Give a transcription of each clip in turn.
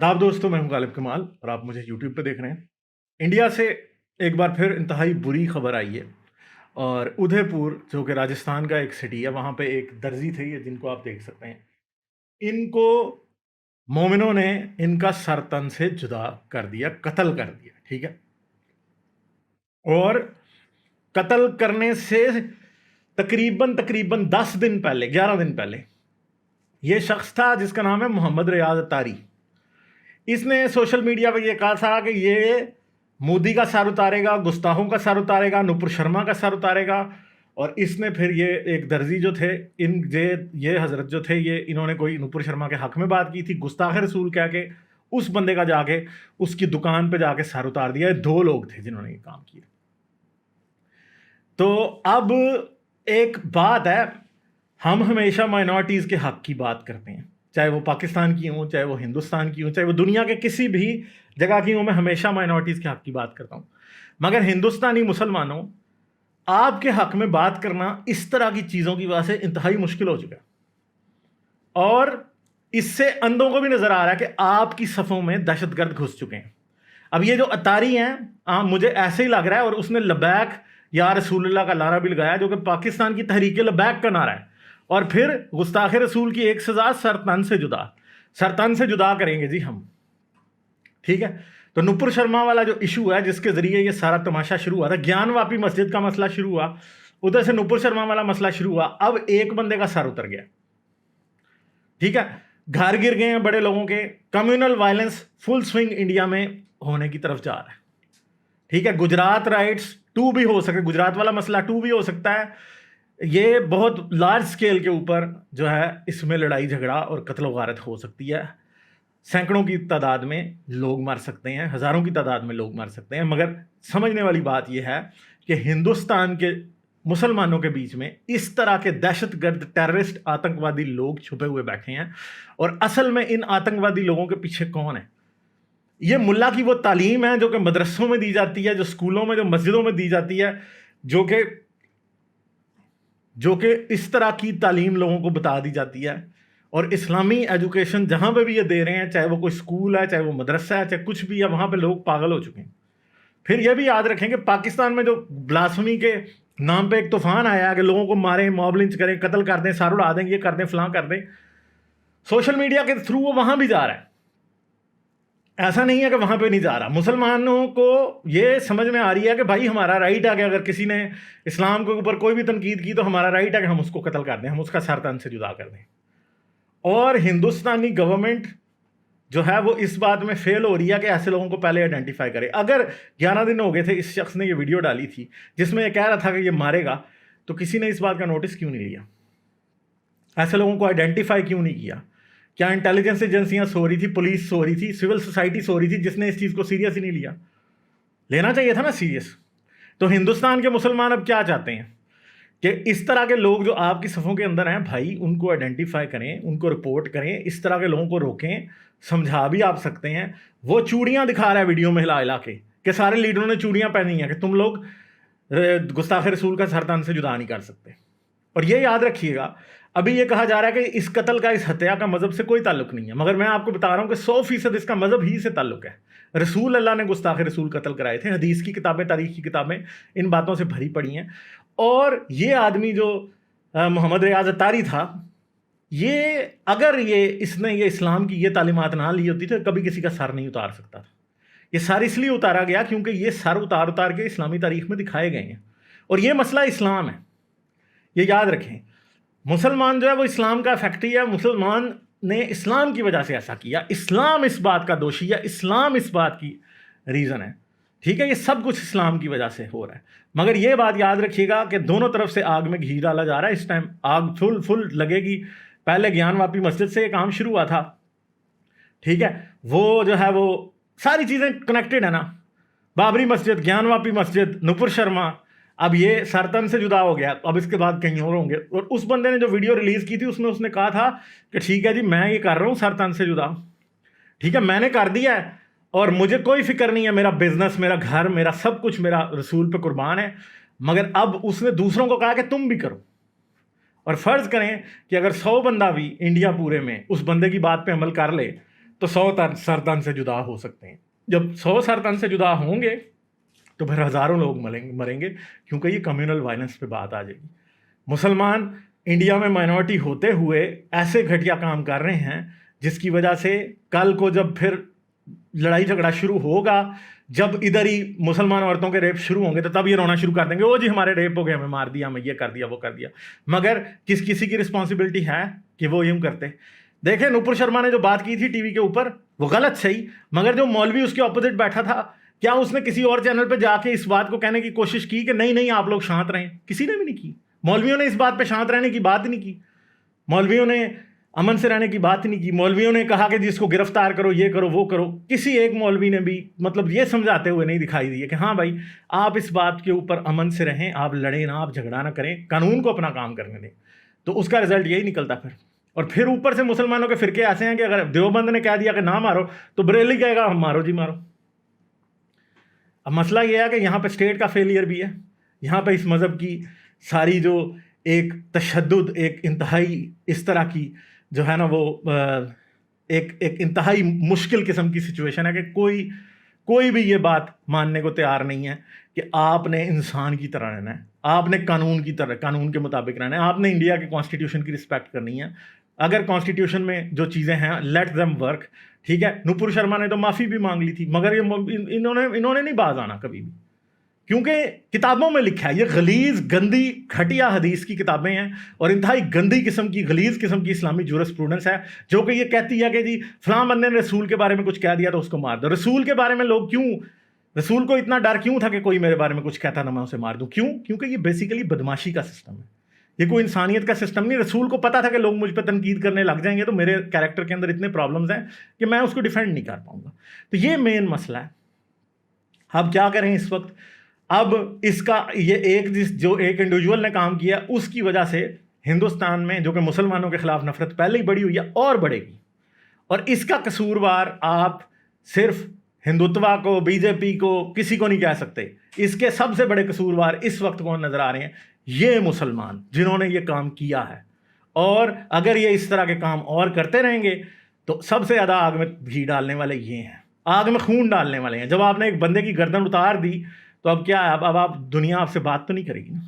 आदाब दोस्तों, मैं हूं गालिब कमाल और आप मुझे यूट्यूब पे देख रहे हैं। इंडिया से एक बार फिर इंतहाई बुरी खबर आई है और उदयपुर जो कि राजस्थान का एक सिटी है, वहाँ पे एक दर्जी थे ये, जिनको आप देख सकते हैं। इनको मोमिनों ने इनका सर तन से जुदा कर दिया, कत्ल कर दिया, ठीक है। और कत्ल करने से तकरीबन 10 दिन पहले, 11 दिन पहले, ये शख्स था जिसका नाम है मोहम्मद रियाज अत्तारी। इसने सोशल मीडिया पे ये कहा था कि ये मोदी का सर उतारेगा, गुस्ताखों का सर उतारेगा, नुपुर शर्मा का सर उतारेगा। और इसने फिर ये एक दर्जी जो थे, ये हजरत जो थे, ये इन्होंने कोई नुपुर शर्मा के हक में बात की थी, गुस्ताख रसूल कह के उस बंदे का जाके उसकी दुकान पे जाके सर उतार दिया। 2 लोग थे जिन्होंने ये काम किया। तो अब एक बात है, हम हमेशा माइनॉरिटीज़ के हक की बात करते हैं, चाहे वो पाकिस्तान की हों, चाहे वो हिंदुस्तान की हों, चाहे वो दुनिया के किसी भी जगह की हों। मैं हमेशा माइनॉरिटीज़ के हक की बात करता हूँ। मगर हिंदुस्तानी मुसलमानों, आपके हक में बात करना इस तरह की चीज़ों की वजह से इंतहाई मुश्किल हो चुका है। और इससे अंधों को भी नज़र आ रहा है कि आपकी सफ़ों में दहशतगर्द घुस चुके हैं। अब ये जो अतारी हैं, मुझे ऐसे ही लग रहा है, और उसने लबैक या रसूलुल्लाह का नारा भी लगाया, जो कि पाकिस्तान की तहरीक लबैक का नारा है। और फिर गुस्ताख रसूल की एक सज़ा, सरतन से जुदा करेंगे जी हम, ठीक है। तो नुपुर शर्मा वाला जो इशू है, जिसके ज़रिए ये सारा तमाशा शुरू हुआ था, ज्ञानवापी मस्जिद का मसला शुरू हुआ, उधर से नुपुर शर्मा वाला मसला शुरू हुआ। अब एक बंदे का सर उतर गया, ठीक है। घर गिर गए हैं बड़े लोगों के। Communal violence full swing India में होने की तरफ जा रहा है, ठीक है। गुजरात राइट्स 2 भी हो सकता है, गुजरात वाला मसला 2 भी हो सकता है। ये बहुत लार्ज स्केल के ऊपर जो है, इसमें लड़ाई झगड़ा और कत्ल वारत हो सकती है। सैकड़ों की तादाद में लोग मर सकते हैं, हज़ारों की तादाद में लोग मर सकते हैं। मगर समझने वाली बात यह है कि हिंदुस्तान के मुसलमानों के बीच में इस तरह के दहशतगर्द, टेररिस्ट, आतंकवादी लोग छुपे हुए बैठे हैं। और असल में इन आतंकवादी लोगों के पीछे कौन है? ये मुल्ला की वो तालीम है जो कि मदरसों में दी जाती है, जो स्कूलों में, जो मस्जिदों में दी जाती है, जो कि इस तरह की तालीम लोगों को बता दी जाती है। और इस्लामी एजुकेशन जहाँ पे भी ये दे रहे हैं, चाहे वो कोई स्कूल है, चाहे वो मदरसा है, चाहे कुछ भी है, वहाँ पे लोग पागल हो चुके हैं। फिर ये भी याद रखें कि पाकिस्तान में जो ब्लास्फेमी के नाम पे एक तूफान आया है कि लोगों को मारें, मॉब लिंच करें, कत्ल कर दें, सार उड़ा दें, ये कर दें, फलां कर दें, सोशल मीडिया के थ्रू वो वहाँ भी जा रहा है। ऐसा नहीं है कि वहाँ पे नहीं जा रहा। मुसलमानों को ये समझ में आ रही है कि भाई हमारा राइट है कि अगर किसी ने इस्लाम के ऊपर कोई भी तनकीद की तो हमारा राइट है कि हम उसको कत्ल कर दें, हम उसका सर तन से जुदा कर दें। और हिंदुस्तानी गवर्नमेंट जो है वो इस बात में फेल हो रही है कि ऐसे लोगों को पहले आइडेंटिफाई करे। अगर 11 दिन हो गए थे, इस शख्स ने ये वीडियो डाली थी जिसमें ये कह रहा था कि ये मारेगा, तो किसी ने इस बात का नोटिस क्यों नहीं लिया? ऐसे लोगों को आइडेंटिफाई क्यों नहीं किया? क्या इंटेलिजेंस एजेंसियां सो रही थी, पुलिस सो रही थी, सिविल सोसाइटी सो रही थी, जिसने इस चीज़ को सीरियस ही नहीं लिया? लेना चाहिए था ना सीरियस। तो हिंदुस्तान के मुसलमान अब क्या चाहते हैं कि इस तरह के लोग जो आपकी सफ़ों के अंदर हैं, भाई उनको आइडेंटिफाई करें, उनको रिपोर्ट करें, इस तरह के लोगों को रोकें। समझा भी आप सकते हैं। वो चूड़ियाँ दिखा रहा है वीडियो में हिला हिला के कि सारे लीडरों ने चूड़ियाँ पहनी हैं कि तुम लोग गुस्ताख रसूल का सरतान से जुदा नहीं कर सकते। और ये याद रखिएगा, अभी ये कहा जा रहा है कि इस कत्ल का, इस हत्या का मज़हब से कोई ताल्लुक नहीं है, मगर मैं आपको बता रहा हूँ कि 100% इसका मज़हब ही से ताल्लुक है। रसूल अल्लाह ने गुस्ताख रसूल कत्ल कराए थे। हदीस की किताबें, तारीख़ की किताबें इन बातों से भरी पड़ी हैं। और ये आदमी जो मोहम्मद रियाज अत्तारी था, ये अगर इसने ये इस्लाम की ये तालीमात ना ली होती तो कभी किसी का सर नहीं उतार सकता था। ये सर इसलिए उतारा गया क्योंकि ये सर उतार के इस्लामी तारीख़ में दिखाए गए हैं। और ये मसला इस्लाम है, ये याद रखें। मुसलमान जो है वो इस्लाम का फैक्ट्री है। मुसलमान ने इस्लाम की वजह से ऐसा किया। इस्लाम इस बात का दोषी है, इस्लाम इस बात की रीज़न है, ठीक है। ये सब कुछ इस्लाम की वजह से हो रहा है। मगर ये बात याद रखिएगा कि दोनों तरफ से आग में घी डाला जा रहा है। इस टाइम आग फुल लगेगी। पहले ज्ञानवापी मस्जिद से ये काम शुरू हुआ था, ठीक है। वो जो है वो सारी चीज़ें कनेक्टेड है ना, बाबरी मस्जिद, ज्ञानवापी मस्जिद, नुपुर शर्मा, अब ये सरतन से जुदा हो गया। अब इसके बाद कहीं और होंगे। और उस बंदे ने जो वीडियो रिलीज़ की थी उसमें उसने कहा था कि ठीक है जी, मैं ये कर रहा हूँ सरतन से जुदा, ठीक है, मैंने कर दिया है और मुझे कोई फिक्र नहीं है, मेरा बिजनेस, मेरा घर, मेरा सब कुछ मेरा रसूल पे कुर्बान है। मगर अब उसने दूसरों को कहा कि तुम भी करो। और फ़र्ज़ करें कि अगर 100 बंदा भी इंडिया पूरे में उस बंदे की बात पे अमल कर ले تو 100 سر تن سے جدا ہو سکتے ہیں. جب 100 سر تن سے جدا ہوں گے تو پھر ہزاروں لوگ مریں گے، کیونکہ یہ کمیونل وائلنس پہ بات آ جائے گی. مسلمان انڈیا میں مائنورٹی ہوتے ہوئے ایسے گھٹیا کام کر رہے ہیں جس کی وجہ سے کل کو جب پھر لڑائی جھگڑا شروع ہوگا، جب ادھر ہی مسلمان عورتوں کے ریپ شروع ہوں گے تو تب یہ رونا شروع کر دیں گے، او جی ہمارے ریپ ہو گئے، ہمیں مار دیا، ہمیں یہ کر دیا، وہ کر دیا. مگر کسی کی رسپانسبلٹی ہے کہ وہ یوں کرتے؟ دیکھیں نپر شرما نے جو بات کی تھی ٹی وی کے اوپر، وہ غلط صحیح، مگر جو مولوی اس کے اپوزٹ بیٹھا تھا، کیا اس نے کسی اور چینل پہ جا کے اس بات کو کہنے کی کوشش کی کہ نہیں آپ لوگ شانت رہیں؟ کسی نے بھی نہیں کی. مولویوں نے اس بات پہ شانت رہنے کی بات نہیں کی، مولویوں نے امن سے رہنے کی بات نہیں کی، مولویوں نے کہا کہ جس کو گرفتار کرو، یہ کرو، وہ کرو. کسی ایک مولوی نے بھی مطلب یہ سمجھاتے ہوئے نہیں دکھائی دی کہ ہاں بھائی آپ اس بات کے اوپر امن سے رہیں، آپ لڑیں نہ، آپ جھگڑا نہ کریں، قانون کو اپنا کام کرنے دیں. تو اس کا رزلٹ یہی نکلتا پھر. اور پھر اوپر سے مسلمانوں کے فرقے ایسے ہیں کہ اگر دیوبند نے کہہ دیا کہ نہ مارو تو بریلی کہے گا ہم مارو جی مارو. اب مسئلہ یہ ہے کہ یہاں پہ اسٹیٹ کا فیلئر بھی ہے، یہاں پہ اس مذہب کی ساری جو ایک تشدد، ایک انتہائی اس طرح کی جو ہے نا وہ ایک انتہائی مشکل قسم کی سچویشن ہے کہ کوئی بھی یہ بات ماننے کو تیار نہیں ہے کہ آپ نے انسان کی طرح رہنا ہے، آپ نے قانون کے مطابق رہنا ہے، آپ نے انڈیا کے کانسٹیٹیوشن کی رسپیکٹ کرنی ہے. اگر کانسٹیٹیوشن میں جو چیزیں ہیں لیٹ دیم ورک. ٹھیک ہے، نپر شرما نے تو معافی بھی مانگ لی تھی، مگر انہوں نے نہیں باز آنا کبھی بھی، کیونکہ کتابوں میں لکھا ہے، یہ غلیظ گندی گھٹیا حدیث کی کتابیں ہیں اور انتہائی گندی قسم کی غلیظ قسم کی اسلامی جورسپروڈنس ہے جو کہ یہ کہتی ہے کہ جی فلاں بندے نے رسول کے بارے میں کچھ کہہ دیا تو اس کو مار دو. رسول کے بارے میں لوگ کیوں، رسول کو اتنا ڈر کیوں تھا کہ کوئی میرے بارے میں کچھ کہتا نہ میں اسے مار دوں؟ کیونکہ یہ بیسیکلی بدماشی کا سسٹم ہے، یہ کوئی انسانیت کا سسٹم نہیں. رسول کو پتا تھا کہ لوگ مجھ پہ تنقید کرنے لگ جائیں گے تو میرے کیریکٹر کے اندر اتنے پرابلمز ہیں کہ میں اس کو ڈیفینڈ نہیں کر پاؤں گا. تو یہ مین مسئلہ ہے. اب کیا کریں اس وقت؟ اب اس کا یہ جو ایک انڈیویجول نے کام کیا اس کی وجہ سے ہندوستان میں جو کہ مسلمانوں کے خلاف نفرت پہلے ہی بڑی ہوئی ہے اور بڑھے گی. اور اس کا قصوروار آپ صرف ہندوتوا کو، بی جے پی کو، کسی کو نہیں کہہ سکتے. اس کے سب سے بڑے قصوروار اس وقت کون نظر آ رہے ہیں؟ یہ مسلمان جنہوں نے یہ کام کیا ہے. اور اگر یہ اس طرح کے کام اور کرتے رہیں گے تو سب سے زیادہ آگ میں گھی ڈالنے والے یہ ہیں، آگ میں خون ڈالنے والے ہیں. جب آپ نے ایک بندے کی گردن اتار دی تو اب کیا ہے؟ اب آپ دنیا آپ سے بات تو نہیں کرے گی نا،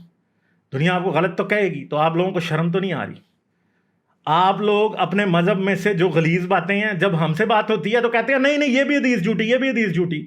دنیا آپ کو غلط تو کہے گی، تو آپ لوگوں کو شرم تو نہیں آ رہی؟ آپ لوگ اپنے مذہب میں سے جو غلیظ باتیں ہیں جب ہم سے بات ہوتی ہے تو کہتے ہیں نہیں یہ بھی حدیث جھوٹی، یہ بھی حدیث جھوٹی.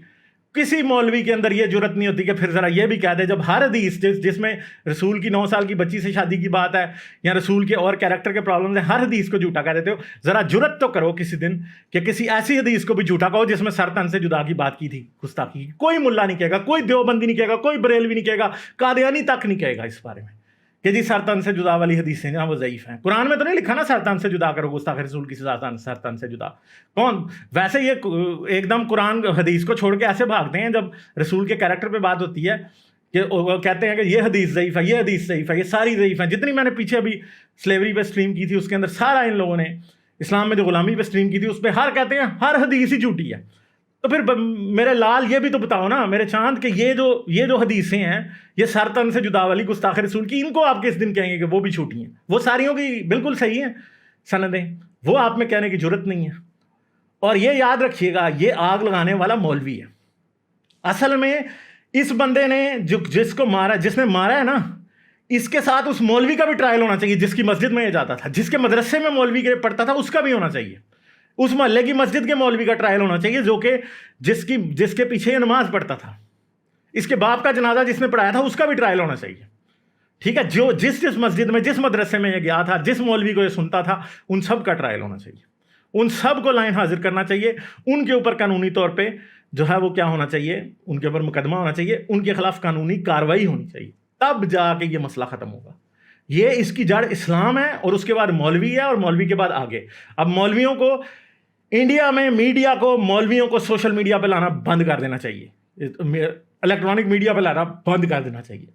کسی مولوی کے اندر یہ جرت نہیں ہوتی کہ پھر ذرا یہ بھی کہہ دے، جب ہر حدیث جس میں رسول کی 9 سال کی بچی سے شادی کی بات ہے یا رسول کے اور کیریکٹر کے پرابلمز ہیں، ہر حدیث کو جھوٹا کہہ دیتے ہو. ذرا جرت تو کرو کسی دن کہ کسی ایسی حدیث کو بھی جھوٹا کہو جس میں سر تن سے جدا کی بات کی تھی، گستاخی کی. کوئی ملا نہیں کہے گا، کوئی دیوبندی نہیں کہے گا، کوئی بریلوی نہیں کہے گا، قادیانی تک نہیں کہے گا اس بارے میں کہ جی سر تن سے جدا والی حدیثیں وہ ضعیف ہیں. قرآن میں تو نہیں لکھا نا سر تن سے جدا کرو، گستاخ رسول کی سزا سر تن سے جدا. کون ویسے یہ ایک دم قرآن حدیث کو چھوڑ کے ایسے بھاگتے ہیں جب رسول کے کیریکٹر پہ بات ہوتی ہے کہ وہ کہتے ہیں کہ یہ حدیث ضعیف ہے، یہ حدیث ضعیف ہے، یہ ساری ضعیف ہیں. جتنی میں نے پیچھے ابھی سلیوری پہ اسٹریم کی تھی اس کے اندر سارا ان لوگوں نے اسلام میں جو غلامی پہ اسٹریم کی تھی اس پہ ہر کہتے ہیں ہر حدیث ہی جھوٹی ہے. تو پھر میرے لال یہ بھی تو بتاؤ نا میرے چاند کہ یہ جو حدیثیں ہیں یہ سر تن سے جدا والی گستاخ رسول کی، ان کو آپ کس دن کہیں گے کہ وہ بھی چھوٹی ہیں؟ وہ ساریوں کی بالکل صحیح ہیں سندیں، وہ آپ میں کہنے کی ضرورت نہیں ہے. اور یہ یاد رکھیے گا یہ آگ لگانے والا مولوی ہے. اصل میں اس بندے نے جس نے مارا ہے نا، اس کے ساتھ اس مولوی کا بھی ٹرائل ہونا چاہیے جس کی مسجد میں یہ جاتا تھا، جس کے مدرسے میں مولوی کے پڑھتا تھا اس کا بھی ہونا چاہیے. اس محلے کی مسجد کے مولوی کا ٹرائل ہونا چاہیے جو کہ جس کے پیچھے یہ نماز پڑھتا تھا. اس کے باپ کا جنازہ جس نے پڑھایا تھا اس کا بھی ٹرائل ہونا چاہیے. ٹھیک ہے، جو جس مسجد میں جس مدرسے میں یہ گیا تھا، جس مولوی کو یہ سنتا تھا، ان سب کا ٹرائل ہونا چاہیے. ان سب کو لائن حاضر کرنا چاہیے. ان کے اوپر قانونی طور پہ جو ہے وہ کیا ہونا چاہیے، ان کے اوپر مقدمہ ہونا چاہیے، ان کے خلاف قانونی کارروائی ہونی چاہیے. تب جا کے یہ مسئلہ ختم ہوگا. یہ اس کی جڑ اسلام ہے اور اس کے بعد مولوی ہے اور مولوی کے بعد آگے. اب مولویوں کو انڈیا میں میڈیا کو مولویوں کو سوشل میڈیا پہ لانا بند کر دینا چاہیے، الیکٹرانک میڈیا پہ لانا بند کر دینا چاہیے.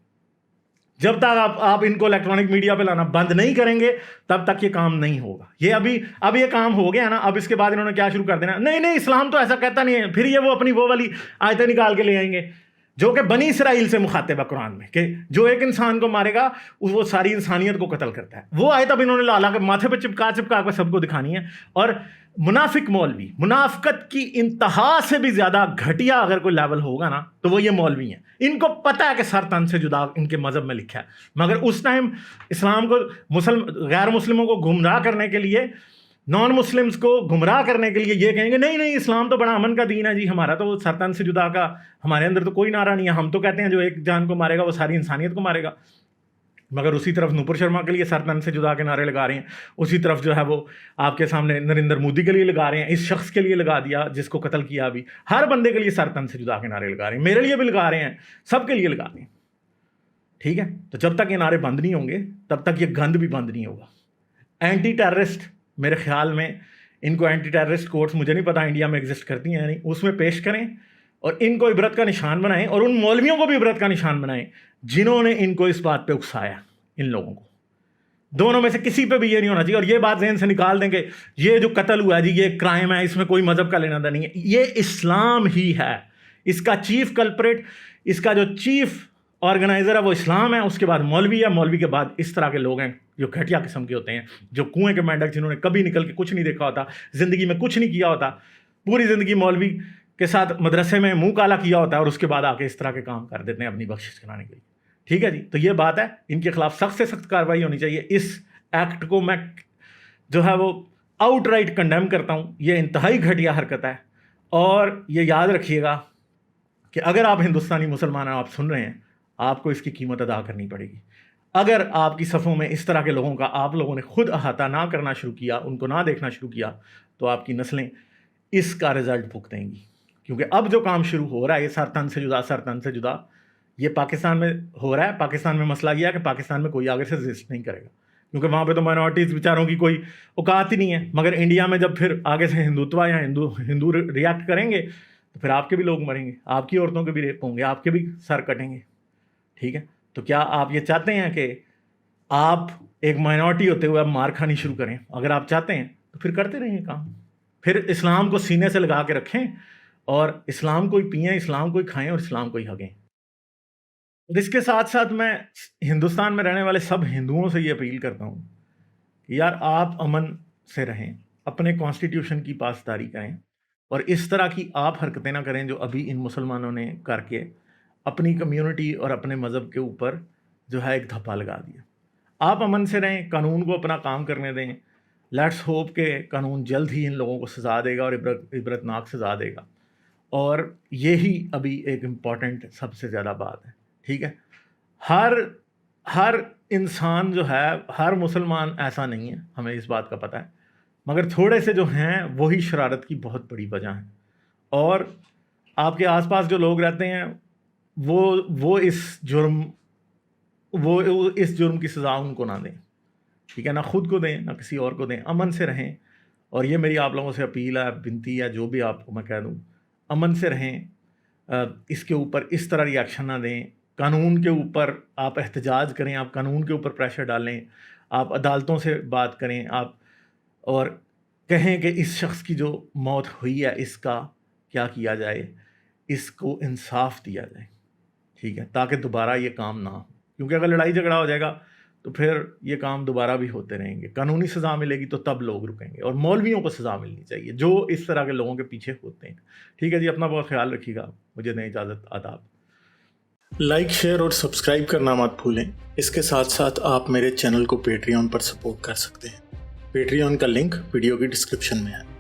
جب تک آپ ان کو الیکٹرانک میڈیا پہ لانا بند نہیں کریں گے تب تک یہ کام نہیں ہوگا. یہ اب یہ کام ہو گیا نا، اب اس کے بعد انہوں نے کیا شروع کر دینا، نہیں اسلام تو ایسا کہتا نہیں ہے. پھر یہ وہ اپنی وہ والی آیتیں نکال کے لے آئیں گے جو کہ بنی اسرائیل سے مخاطب ہے قرآن میں، کہ جو ایک انسان کو مارے گا وہ ساری انسانیت کو قتل کرتا ہے. وہ آیت اب انہوں نے لا کے ماتھے پہ چپکا کے سب کو دکھانی ہے. اور मुनाफिक मौलवी, मुनाफकत की इंतहा से भी ज़्यादा घटिया अगर कोई लेवल होगा ना तो वो ये मौलवी हैं। इनको पता है कि सर तन से जुदा इनके मज़हब में लिखा है, मगर उस टाइम इस्लाम को गैर मुस्लिमों को गुमराह करने के लिए, नॉन मुस्लिम्स को गुमराह करने के लिए ये कहेंगे नहीं नहीं इस्लाम तो बड़ा अमन का दीन है जी, हमारा तो सर तन से जुदा का हमारे अंदर तो कोई नारा नहीं है, हम तो कहते हैं जो एक जान को मारेगा वो सारी इंसानियत को मारेगा। मगर उसी तरफ नूपुर शर्मा के लिए सर तन से जुदा के नारे लगा रहे हैं, उसी तरफ जो है वो आपके सामने नरेंद्र मोदी के लिए लगा रहे हैं, इस शख्स के लिए लगा दिया जिसको कत्ल किया अभी, हर बंदे के लिए सर तन से जुदा के नारे लगा रहे हैं, मेरे लिए भी लगा रहे हैं, सबके लिए लगा रहे हैं। ठीक है, तो जब तक ये नारे बंद नहीं होंगे तब तक ये गंद भी बंद नहीं होगा। एंटी टेररिस्ट, मेरे ख्याल में इनको एंटी टेररिस्ट कोर्ट्स, मुझे नहीं पता इंडिया में एग्जिस्ट करती हैं या नहीं, उसमें पेश करें और इनको इबरत का निशान बनाएं, और उन मौलवियों को भी इबरत का निशान बनाएं जिन्होंने इनको इस बात पे उकसाया। इन लोगों को दोनों में से किसी पे भी ये नहीं होना चाहिए। और ये बात ज़हन से निकाल देंगे ये जो कत्ल हुआ जी ये क्राइम है, इसमें कोई मजहब का लेना देना नहीं है, ये इस्लाम ही है। इसका चीफ कल्प्रेट, इसका जो चीफ ऑर्गेनाइजर है वो इस्लाम है, उसके बाद मौलवी है, मौलवी के बाद इस तरह के लोग हैं जो घटिया किस्म के होते हैं, जो कुएं के मेंढक, जिन्होंने कभी निकल के कुछ नहीं देखा होता, ज़िंदगी में कुछ नहीं किया होता, पूरी ज़िंदगी मौलवी के साथ मदरसे में मुंह काला किया होता है और उसके बाद आके इस तरह के काम कर देते हैं अपनी बख्शिश कराने के लिए। ठीक है जी, तो ये बात है, इनके खिलाफ सख्त से सख्त कार्रवाई होनी चाहिए। इस एक्ट को मैं जो है वो आउटराइट कंडेम करता हूँ, ये इंतहाई घटिया हरकत है। और ये याद रखिएगा कि अगर आप हिंदुस्तानी मुसलमान हैं, आप सुन रहे हैं, आपको इसकी कीमत अदा करनी पड़ेगी। अगर आपकी सफ़ों में इस तरह के लोगों का आप लोगों ने खुद अहाता ना करना शुरू किया, उनको ना देखना शुरू किया, तो आपकी नस्लें इसका रिज़ल्ट भुगतेंगी। क्योंकि अब जो काम शुरू हो रहा है, ये सर तन से जुदा, सर तन से जुदा, ये पाकिस्तान में हो रहा है। पाकिस्तान में मसला यह है कि पाकिस्तान में कोई आगे से रेजिस्ट नहीं करेगा, क्योंकि वहाँ पे तो माइनॉरिटीज़ बेचारों की कोई औकात ही नहीं है। मगर इंडिया में जब फिर आगे से हिंदुत्व या हिंदू रिएक्ट करेंगे तो फिर आपके भी लोग मरेंगे, आपकी औरतों के भी रेप होंगे, आपके भी सर कटेंगे। ठीक है, तो क्या आप ये चाहते हैं कि आप एक माइनॉरिटी होते हुए आप मार खानी शुरू करें? अगर आप चाहते हैं तो फिर करते रहिए काम, फिर इस्लाम को सीने से लगा के रखें और इस्लाम को ही पिएँ, इस्लाम को ही खाएँ और इस्लाम को ही हगें। और इसके साथ साथ मैं हिंदुस्तान में रहने वाले सब हिंदुओं से ये अपील करता हूँ कि यार आप अमन से रहें, अपने कॉन्स्टिट्यूशन की पासदारी करें और इस तरह की आप हरकतें ना करें जो अभी इन मुसलमानों ने करके अपनी कम्युनिटी और अपने मज़हब के ऊपर जो है एक धब्बा लगा दिया। आप अमन से रहें, कानून को अपना काम करने दें। लेट्स होप के कानून जल्द ही इन लोगों को सज़ा देगा और इबरतनाक सज़ा देगा। और यही अभी एक इम्पॉर्टेंट सबसे ज़्यादा बात है। ठीक है, हर इंसान जो है, हर मुसलमान ऐसा नहीं है, हमें इस बात का पता है, मगर थोड़े से जो हैं वही शरारत की बहुत बड़ी वजह है। और आपके आसपास जो लोग रहते हैं वो इस जुर्म की सज़ा उनको ना दें। ठीक है, ना खुद को दें ना किसी और को दें, अमन से रहें। और ये मेरी आप लोगों से अपील है, विनती है, जो भी आपको मैं कह दूँ, अमन से रहें। इसके ऊपर इस तरह रिएक्शन ना दें। कानून के ऊपर आप एहतजाज करें, आप कानून के ऊपर प्रेशर डालें, आप अदालतों से बात करें, आप और कहें कि इस शख्स की जो मौत हुई है इसका क्या किया जाए, इसको इंसाफ दिया जाए। ठीक है, ताकि दोबारा ये काम ना हो, क्योंकि अगर लड़ाई झगड़ा हो जाएगा तो फिर ये काम दोबारा भी होते रहेंगे। कानूनी सज़ा मिलेगी तो तब लोग रुकेंगे, और मौलवियों को सज़ा मिलनी चाहिए जो इस तरह के लोगों के पीछे होते हैं। ठीक है जी, अपना बहुत ख्याल रखिएगा। मुझे दें इजाज़त, आदाब। लाइक, शेयर और सब्सक्राइब करना मत भूलें। इसके साथ साथ आप मेरे चैनल को पेट्रियन पर सपोर्ट कर सकते हैं। पेट्रियन का लिंक वीडियो की डिस्क्रिप्शन में है।